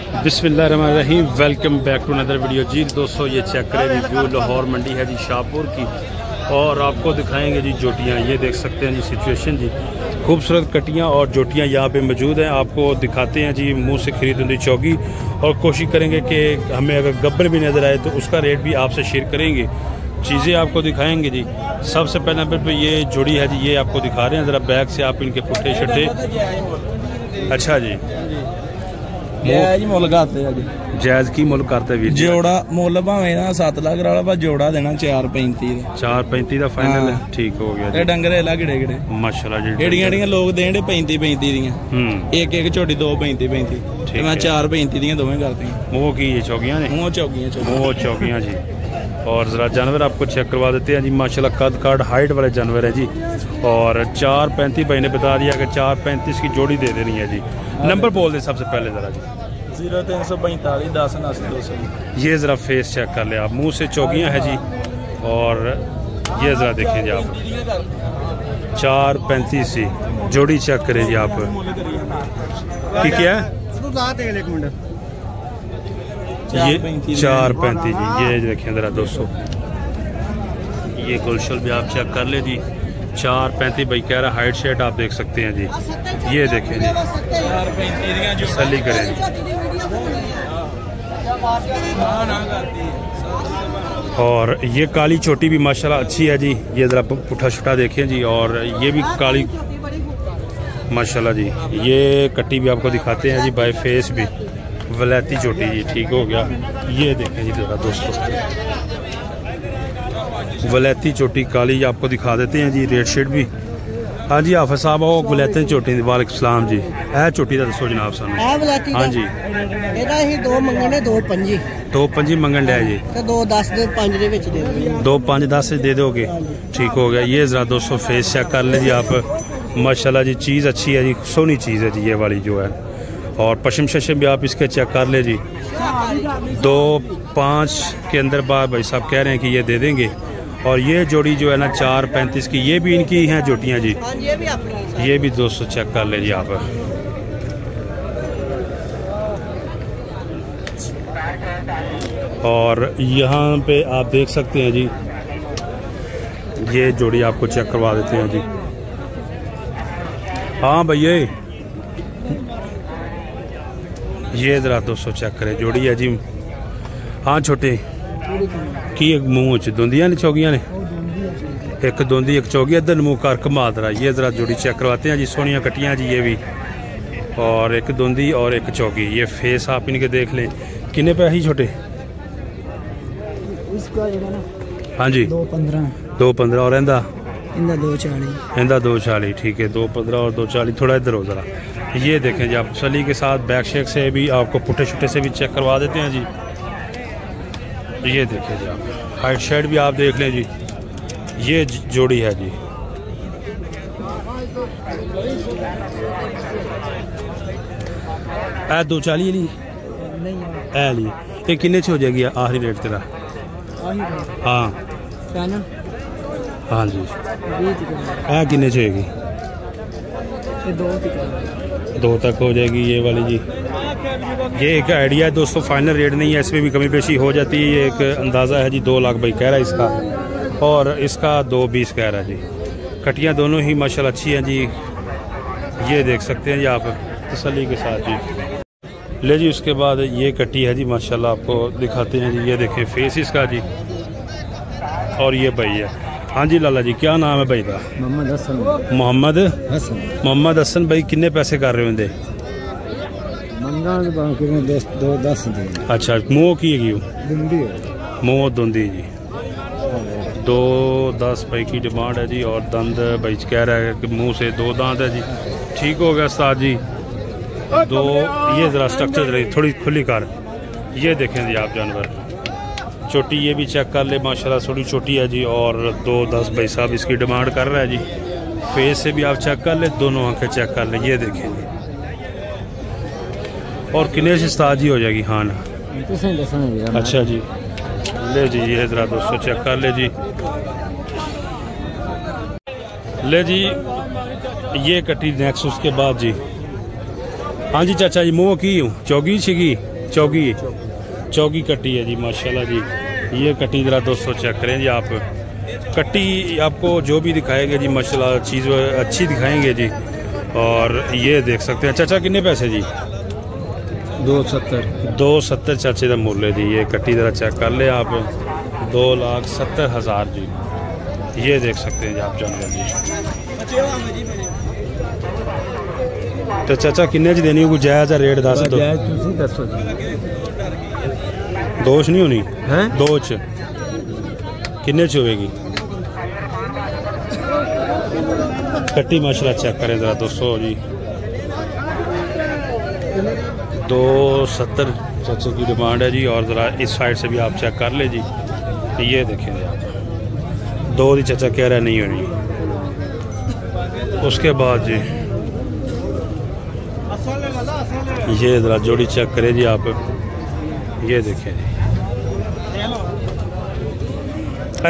बिस्मिल्लाहिर्रहमानिर्रहीम। Welcome back to another video. जी दोस्तों, ये चेक करें रिव्यू लाहौर मंडी है जी शाहपुर की, और आपको दिखाएंगे जी जोटियाँ। ये देख सकते हैं जी सिचुएशन जी, खूबसूरत कटियाँ और जोटियाँ यहाँ पे मौजूद हैं। आपको दिखाते हैं जी मुंह से खरीद हुई चौगी, और कोशिश करेंगे कि हमें अगर गब्बर भी नज़र आए तो उसका रेट भी आपसे शेयर करेंगे। चीज़ें आपको दिखाएंगे जी। सबसे पहले नंबर पे ये जोड़ी है जी, ये आपको दिखा रहे हैं ज़रा बैक से आप इनके पुट्ठे छट्टे। अच्छा जी, जी मुल करते हैं जी, जायज़ की मुल करते भी जोड़ा मुल भावे ना 7 लाख वाला, पर जोड़ा देना 435 435 का फाइनल है। ठीक हो गया जी। डंगर ला गिड़े गिड़े माशाल्लाह जी, एड़ियां लोग देंगे 35 दी, एक झोटी 2 35 मैं 435 दी दोवें करती हूं। वो की ये चौकियां ने, वो चौकियां जी। और ज़रा जानवर आपको चेक करवा देते हैं जी। माशाल्लाह कद काट हाइट वाले जानवर है जी, और 435 भाई ने बता दिया कि 435 की जोड़ी दे देनी है जी। नंबर बोल दे सबसे पहले ज़रा जी। 0345 10 79 ये ज़रा फेस चेक कर ले आप, मुंह से चौकियां है जी। और ये ज़रा देखें जी आप, 435 सी जोड़ी चेक करें जी आप कि क्या है ये 435 जी। ये देखें ज़रा दोस्तों, ये गुलशल भी आप चेक कर ले जी। 435 भाई कह रहा, हाइट शेट आप देख सकते हैं जी। ये देखें जी, तसल्ली करें जी। और ये काली छोटी भी माशाल्लाह अच्छी है जी। ये ज़रा पुट्ठा छुट्टा देखें जी। और ये भी काली माशाल्लाह जी। ये कट्टी भी आपको दिखाते हैं जी, बाय फेस भी वलैती छोटी जी। ठीक हो गया। ये देखें जी ज़रा दोस्तों, वलैती चोटी काली आपको दिखा देते हैं जी। रेड शेड भी। हाँ जी हाफिज़ साहब, वो वलैती चोटी। वालेकुम सलाम जी। है चोटी का दसो जनाब सानू। हाँ जी, 2 मंगने 2.5 2.5 मंगन लिया जी, 2.10 दे 5 दे विच दे दोगे। 2.5 दे दोगे। ठीक हो गया। ये ज़रा दोस्तों फेस चेक कर ले जी आप, माशाल्लाह जी। चीज़ अच्छी है जी, सोनी चीज़ है जी ये वाली जो है। और पश्चिम शशम भी आप इसके चेक कर ले जी। 2.5 के अंदर बार भाई साहब कह रहे हैं कि ये दे देंगे। और ये जोड़ी जो है ना 435 की, ये भी इनकी हैं जोटियाँ जी। ये भी दोस्तों चेक कर ले जी आप। और यहाँ पे आप देख सकते हैं जी, ये जोड़ी आपको चेक करवा देते हैं जी। हाँ भैया, ये ज़रा दोस्तों चेक करें, जोड़ी है जी। हाँ छोटे की एक मुँह च दोंदियाँ ने चौगियाँ ने, एक दोंदी एक चौगी, इधर मुँह कर घुमा दरा। ये ज़रा जोड़ी चेक करवाते हैं जी। सोनिया कटियाँ जी ये भी, और एक दोंदी और एक चौगी। ये फेस आप इनके देख लें। किन्ने पे ही छोटे? हाँ जी 2.15 और इंदा 2.40। ठीक है, 2.15 और 2.40। थोड़ा इधर हो ज़रा। ये देखें जी आप, सली के साथ बैक शेक से भी आपको पुट्ठे छुट्टे से भी चेक करवा देते हैं जी। ये देखें जी आप, हाइट शेड भी आप देख लें जी। ये जोड़ी है जी। ए 2.40 ली ये किन्ने च हो जाएगी आखिरी रेट तेरा? हाँ हाँ जी। ए किन्ने च होएगी? 2 तक हो जाएगी ये वाली जी। ये एक आइडिया है दोस्तों, फाइनल रेट नहीं है, इसमें भी कमी पेशी हो जाती है। ये एक अंदाज़ा है जी। 2 लाख भाई कह रहा है इसका, और इसका 2.20 कह रहा है जी। कटियाँ दोनों ही माशाल्लाह अच्छी हैं जी। ये देख सकते हैं जी आप तसल्ली के साथ जी। ले जी, उसके बाद ये कट्टी है जी माशाल्लाह, आपको दिखाते हैं जी। ये देखें फेस इसका जी। और ये भाई है। हाँ जी लाला जी, क्या नाम है भाई का? मोहम्मद हसन भाई। किन्ने पैसे कर रहे होंगे? 2.10 अच्छा, मुँह की है मुँह दोंदी जी। 2.10 भाई की डिमांड है जी। और दंद भाई कह रहा है कि मुंह से 2 दांत है जी। ठीक हो गया उस्ताद जी। 2 ये ज़रा स्ट्रक्चर रही थोड़ी खुली कर। ये देखें जी आप जानवर, छोटी ये भी चेक कर ले माशाल्लाह, थोड़ी छोटी है जी। और 2.10 भाई साहब इसकी डिमांड कर रहा है जी। फेस से भी आप चेक कर ले, दोनों आंखें चेक कर ले। ये देखें जी। और किन्ने से उस्ताद जी हो जाएगी? हाँ ना, अच्छा जी। ले जी, ये ज़रा दोस्तों चेक कर ले जी। ले जी, ये कटी नेक्स्ट। उसके बाद जी, हाँ जी चाचा जी, मुँह की चौगी छिगी चौकी कट्टी है जी माशाल्लाह जी। ये कट्टी ज़रा दोस्तों चेक करें जी आप। कट्टी आपको जो भी दिखाएंगे जी माशाल्लाह चीज़ अच्छी दिखाएंगे जी। और ये देख सकते हैं चाचा कितने पैसे जी? 270 चाचे का मुल्य जी। ये कट्टी ज़रा चेक कर ले आप, 2,70,000 जी। ये देख सकते हैं जी आप जानवर जी। तो चाचा किन्ने च देनी कोई जायज़ रेट दस दो? दोच नहीं होनी है? दोच किन्ने च होगी कट्टी माशाल्लाह चेक करें ज़रा 200 जी। 270 चाचे की डिमांड है जी। और ज़रा इस साइड से भी आप चेक कर ले जी। ये देखें आप, 2 दी चाचा कह रहा नहीं होनी। उसके बाद जी ये ज़रा जोड़ी चेक करें जी आप। ये देखें जी,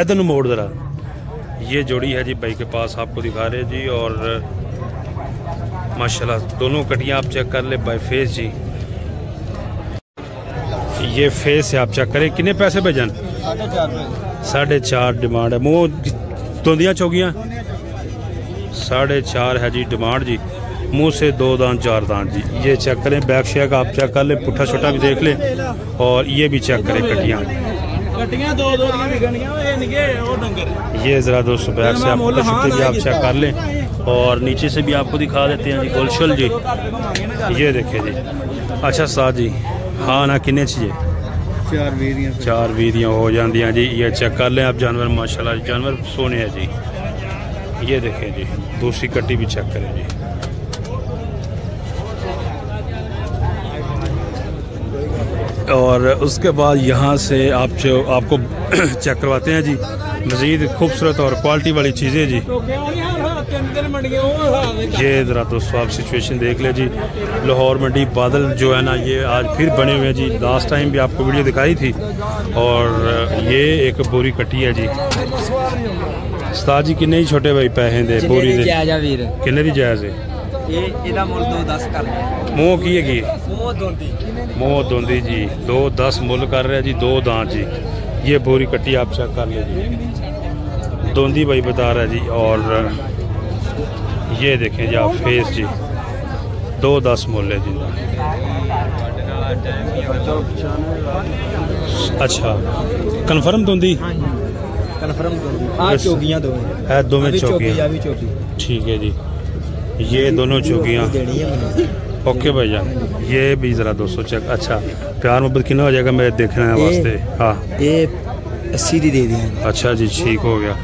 इधर मोड़ ज़रा। ये जोड़ी है जी भाई के पास, आपको दिखा रहे जी। और माशाल्लाह दोनों कटियाँ आप चेक कर ले बाय फेस जी। ये फेस है आप चेक करें। कितने पैसे भेजन? 4.5 डिमांड है। मुँह दोंदियाँ चौकियाँ 4.5 है जी डिमांड जी। मुंह से 2 दांत 4 दांत जी। ये चेक करें, बैक शेक आप चेक कर लें, पुट्ठा छोटा भी देख लें। और ये भी चेक करें कटियाँ ये ज़रा दोस्तों बैक से आप पुट्ठा छोटे भी आप चेक कर लें। और नीचे से भी आपको दिखा देते हैं जी गोलशल जी। ये देखें जी। अच्छा साथ जी हाँ ना किन्ने चाहिए? 4 वीरियाँ हो जाती जी। ये चेक कर लें आप जानवर माशाल्लाह जानवर सोने हैं जी। ये देखें जी, दूसरी कट्टी भी चेक करें जी। और उसके बाद यहाँ से आप जो आपको चेक करवाते हैं जी मज़ीद खूबसूरत और क्वालिटी वाली चीज़ें जी। ये ज़रा दोस्तों आप सिचुएशन देख ले जी। लाहौर मंडी बादल जो है ना ये आज फिर बने हुए हैं जी। लास्ट टाइम भी आपको वीडियो दिखाई थी। और ये एक बोरी कट्टी है जी। उस्ताद जी किन्ने ही छोटे भाई पैसे दे बोरी दे किन्ने दी जायज़ है? मुँह की है मुँह दोंदी जी। 2.10 मुल कर रहे जी। 2 दांत जी। ये बोरी कट्टी आप चेक कर ले जी। दोंदी भाई बता रहा है जी। और ये देखें जी आप फेस जी। 2.10 मुल है जी। अच्छा कन्फर्म दोंदी? कन्फर्म चौकियाँ दो है, दोनों चौकियाँ ठीक है जी। ये दोनों चौकियाँ ओके भाई जान। ये भी ज़रा 200 चेक। अच्छा प्यार मोहब्बत कितना हो जाएगा मेरे देखने वास्ते? हाँ ये 80 दी दे दी। अच्छा जी ठीक हो गया।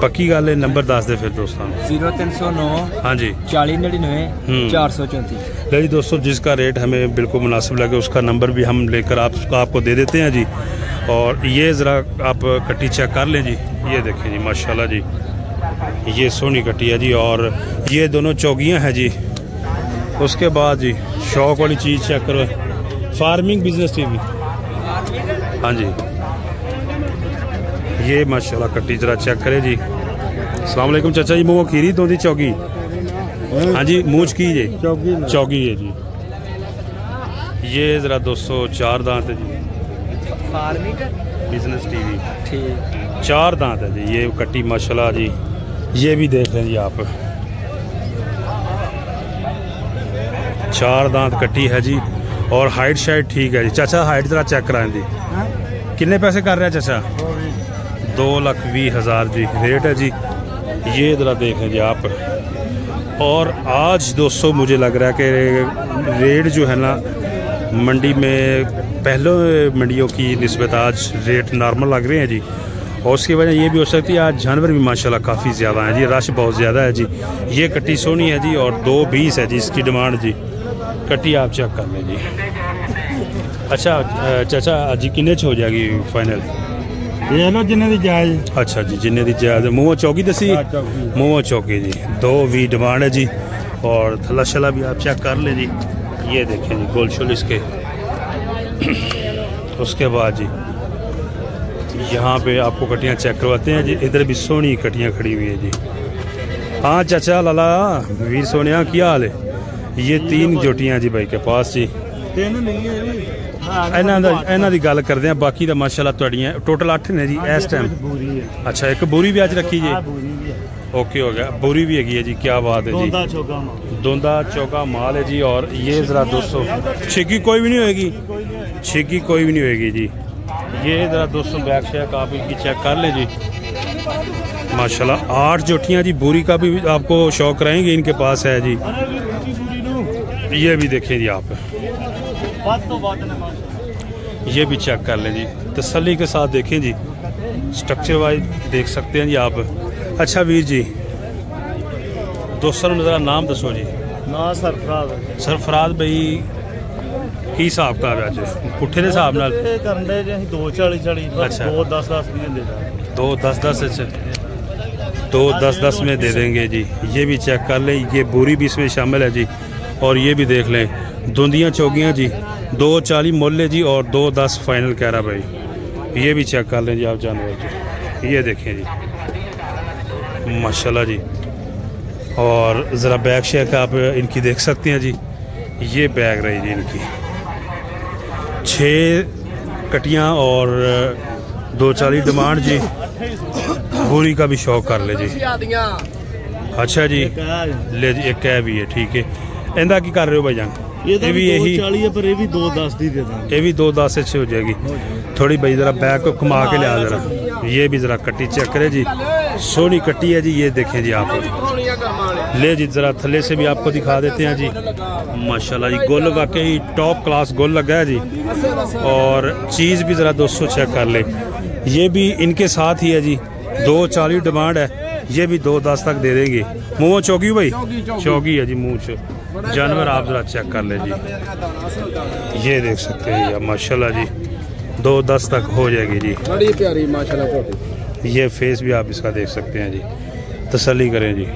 पक्की गल है। नंबर दस दे फिर दोस्तों। 0309 हाँ जी 4099 434। जी दोस्तों जिसका रेट हमें बिल्कुल मुनासिब लगे उसका नंबर भी हम लेकर आपको दे देते हैं जी। और ये ज़रा आप कट्टी चेक कर लें जी। ये देखें जी माशाल्लाह जी। ये सोनी कट्टी है जी। और ये दोनों चौकियाँ हैं जी। उसके बाद जी शौक वाली चीज़ चेक करो। फार्मिंग बिजनेस टीवी हाँ जी। ये माशाल्लाह कट्टी ज़रा चेक करें जी। अस्सलाम वालेकुम चाचा जी। मुँह खीरी दोंदी चौकी हाँ जी। मूछ की जी चौकी है जी। ये ज़रा 204 दांत है जी। फार्मिंग बिजनेस टीवी ठीक 4 दांत है जी। ये कट्टी माशाल्लाह जी। ये भी देख लें जी आप। 4 दांत कट्टी है जी। और हाइट शाइट ठीक है जी। चाचा हाइट ज़रा चेक कराएं जी। कितने पैसे कर रहे हैं चाचा? 2,20,000 जी रेट है जी। ये ज़रा देखें जी आप। और आज दोस्तों मुझे लग रहा है कि रेट जो है ना मंडी में पहले मंडियों की निस्बत आज रेट नॉर्मल लग रहे हैं जी। और उसकी वजह ये भी हो सकती है आज जानवर भी माशाल्लाह काफ़ी ज़्यादा हैं जी। रश बहुत ज़्यादा है जी। ये कट्टी सोनी है जी। और 2.20 है जी इसकी डिमांड जी। कट्टी आप चेक कर लें जी। अच्छा चाचा जी किन्ने च हो जाएगी फाइनल? ये लो जिन्ने दी जायज़। अच्छा जी जिन्ने दी जायज़। मुँह चौकी दसी? मुँह चौकी जी। 2.20 डिमांड है जी। और थला शला भी आप चेक कर लें जी। ये देखें जी गोल शोल इसके। उसके बाद जी यहाँ पे आपको कटियाँ चेक करवाते हैं जी। इधर भी सोनी कटियाँ खड़ी हुई है जी। हाँ चाचा लाला वीर सोनिया क्या हाल है? ये 3 जोटियाँ जी भाई के पास जी। ਇਹਨਾਂ ਦੀ ਗੱਲ ਕਰਦੇ ਆ। ਬਾਕੀ ਦਾ ਮਾਸ਼ਾਅੱਲਾ ਤੁਹਾਡੀਆਂ ਟੋਟਲ 8 ਨੇ जी इस टाइम। अच्छा एक बोरी भी आज रखी जी। ओके हो गया, बोरी भी हैगी है जी। क्या बात है जी, दोंदा चौका माल है जी। और ये ज़रा दोस्तों छिकी कोई भी नहीं होएगी, छिकी कोई भी नहीं होएगी जी। ये ज़रा दोस्तों बैक शेक आप इनकी चेक कर लें जी। माशाल्लाह 8 जोटियाँ जी। बोरी का भी आपको शौक रहेंगे इनके पास है जी। ये भी देखें जी आप, ये भी चेक कर लें जी तसल्ली के साथ देखें जी। स्ट्रक्चर वाइज देख सकते हैं जी आप। अच्छा वीर जी दोस्तों ज़रा नाम दसो जी। ना सरफराज। सरफराज भाई की हिसाब का अज पुट्ठे के हिसाब नाल करन दे जी 240 अच्छा 2-10 भी दे देगा। 2-10 में दे देंगे जी। ये भी चेक कर लें, ये बोरी भी इसमें शामिल है जी। और ये भी देख लें धुंदियाँ चौगियाँ जी 240 मोल जी और 2-10 फाइनल कह रहा भाई। ये भी चेक कर लें जी आप जानवर जी। ये देखें जी माशाल्लाह जी। और ज़रा बैग शेक आप इनकी देख सकते हैं जी। ये बैग रही जी इनकी 6 कटियाँ और 240 डिमांड जी। बोरी का भी शौक कर ले जी। अच्छा जी ले जी, एक है भी है ठीक है। इंदा की कर रहे हो भाईजान? ये भी यही 240 है पर ये भी 2-10 दी दे देंगे। ये भी 2-10 अच्छे हो जाएगी थोड़ी भाई। ज़रा बैग को घुमा के लिया ज़रा। ये भी ज़रा कट्टी चेक करे जी, सोनी कट्टी है जी। ये देखें जी आप, ले जी ज़रा थल्ले से भी आपको दिखा देते हैं जी। माशाल्लाह जी गोल वाकई टॉप क्लास गोल लगा है जी। और चीज़ भी ज़रा दोस्तों चेक कर ले। ये भी इनके साथ ही है जी। 240 डिमांड है। ये भी 2-10 तक दे देंगे। मुँह चौकी भाई चौकी है जी मुँह च जानवर आप ज़रा चेक कर ले जी। ये देख सकते हैं जी माशाल्लाह जी 2-10 तक हो जाएगी जी। बड़ी प्यारी माशाल्लाह। ये फेस भी आप इसका देख सकते हैं जी, तसल्ली करें जी।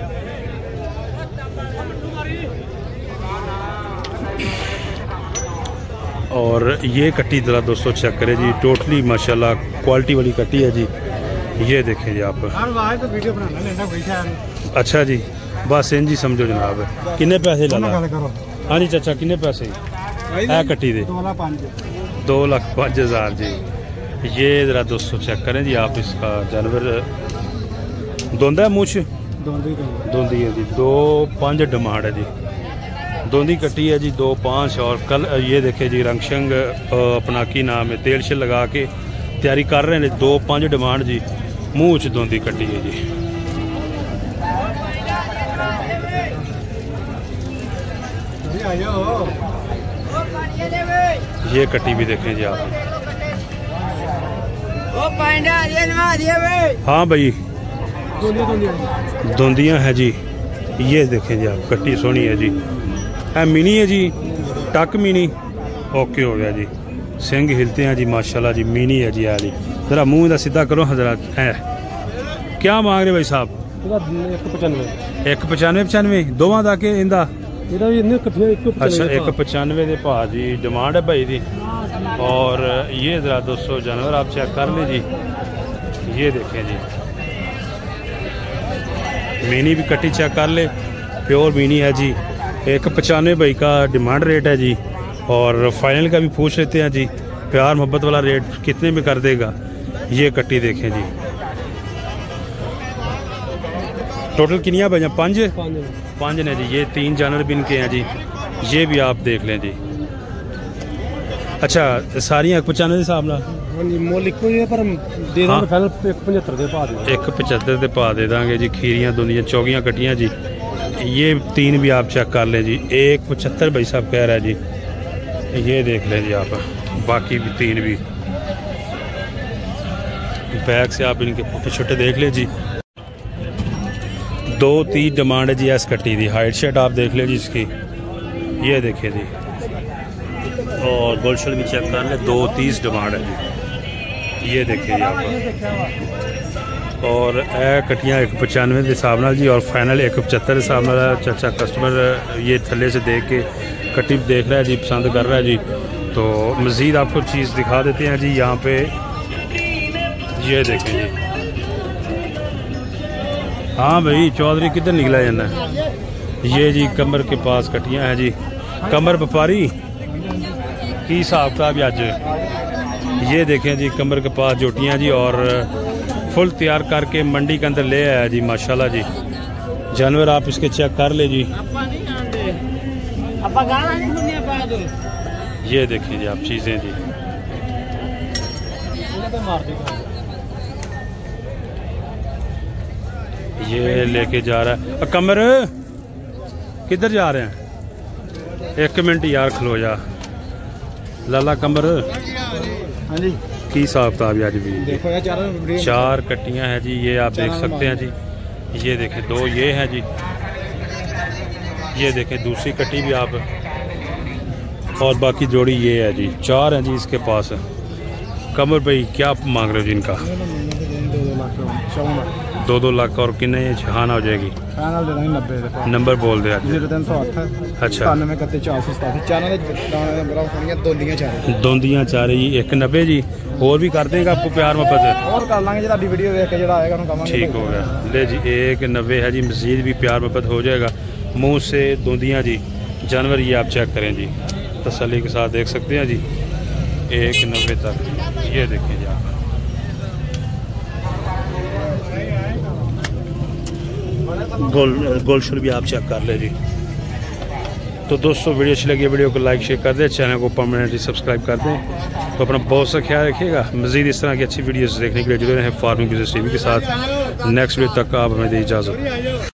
और ये कट्टी ज़रा दोस्तों चेक करें जी। टोटली माशाल्लाह क्वालिटी वाली कट्टी है जी। ये देखें जी आप। अच्छा जी बस इन जी समझो जनाब। किन्ने पैसे ला? हाँ जी चाचा किन्ने पैसे है कट्टी दे? 2,05,000 जी। ये ज़रा दोस्तों चेक करें जी आप इसका जानवर। दोंदा मुछ दोंदी है जी। 2-5 डिमांड है जी। दोंदी कट्टी है जी 2-5। और कल ये देखे जी रंग शंग अपना की नाम है तेल शल लगा के तैयारी कर रहे हैं। 2-5 डिमांड जी। मुँह च दोंदी कट्टी है जी। ये कट्टी भी देखें जी आप। हाँ भाई दोंदियाँ है जी। ये देखें जी आप कट्टी सोनी है जी। है मिनी है जी, टक मिनी। ओके हो गया जी। सिंग हिलते हैं जी माशाल्लाह जी। मिनी है जी यार। ज़रा मुँह का सीधा करो ज़रा। है क्या मांग रहे भाई साहब? 195 दोवां दा के इंदा? अच्छा 195 के भाव जी डिमांड है भाई जी। और ये ज़रा दोस्तों जानवर आप चेक कर लें जी। ये देखें जी मिनी भी कट्टी चेक कर ले, प्योर मिनी है जी। 195 भाई का डिमांड रेट है जी। और फाइनल का भी पूछ लेते हैं जी। प्यार मोहब्बत वाला रेट कितने में कर देगा? ये कट्टी देखें जी। टोटल किनिया भाई? 5 ने जी। ये 3 जानवर भी इनके हैं जी। ये भी आप देख लें जी। अच्छा सारी 195 के हिसाब नाल 175 के पा दे देंगे जी। खीरियाँ दुनिया चौगियाँ कटियाँ जी। ये 3 भी आप चेक कर लें जी। 175 भाई साहब कह रहा है जी। ये देख लें जी आप। बाकी भी 3 भी बैग से आप इनके पुट्ठे छोटे देख लें जी। 2-3 डिमांड है जी एस कट्टी दी। हाइट शेट आप देख लें जी इसकी। ये देखें जी। और गोलशल भी चेक कर ले। 2-30 डिमांड है जी। ये देखें जी आप। और कटियाँ 195 के हिसाब नाल जी। और फाइनल 175 के हिसाब नाल। चाचा कस्टमर ये थल्ले से देख के कट्टी देख रहा है जी, पसंद कर रहा है जी। तो मज़ीद आपको चीज़ दिखा देते हैं जी यहाँ पे। ये देखें जी। हाँ भाई चौधरी किधर निकला जाना है? ये जी कमर के पास कटियाँ हैं जी। कमर व्यापारी की हिसाब का भी आज ये देखें जी कमर के पास जोटियाँ जी और फुल तैयार करके मंडी के अंदर ले आया जी माशाल्लाह जी। जानवर आप इसके चेक कर ले जी। ये देखिए जी आप चीज़ें जी। ये लेके जा रहा है कमर, किधर जा रहे हैं? 1 मिनट यार खलो जा लाला कमर। हाँ जी की हिसाब था आज भी देखो यार 4 कट्टियाँ हैं जी। ये आप देख सकते हैं जी। ये देखें 2 ये हैं जी। ये देखें दूसरी कट्टी भी आप, और बाकी जोड़ी ये है जी। 4 हैं जी इसके पास। कमर भाई क्या मांग रहे हो जी इनका? 2-2 लाख और कितने छाना हो जाएगी? 90 नंबर बोल दे आज। 0308 अच्छा 91 दोंदियाँ 4 जी 190 जी। और भी कर देंगे आपको प्यार मोहब्बत? और कर लांगे जी वीडियो देख के जरा आएगा उन्हें ठीक हो गया। ले जी 190 है जी। मजीद भी प्यार मोहब्बत हो जाएगा। मुंह से दोंदियाँ जी जानवर ये आप चेक करें जी तसल्ली के साथ देख सकते हैं जी 190 तक। ये देखिए जी आप गोल्ड भी आप चेक कर ले जी। तो दोस्तों वीडियो अच्छी लगी वीडियो को लाइक शेयर कर दें, चैनल को परमानेंटली सब्सक्राइब कर दें। तो अपना बहुत सा ख्याल रखिएगा। मज़ीद इस तरह की अच्छी वीडियोस देखने के लिए जुड़े रहें फार्मिंग बिजनेस टीवी के साथ। नेक्स्ट वीडियो तक आप हमें दें इजाज़त।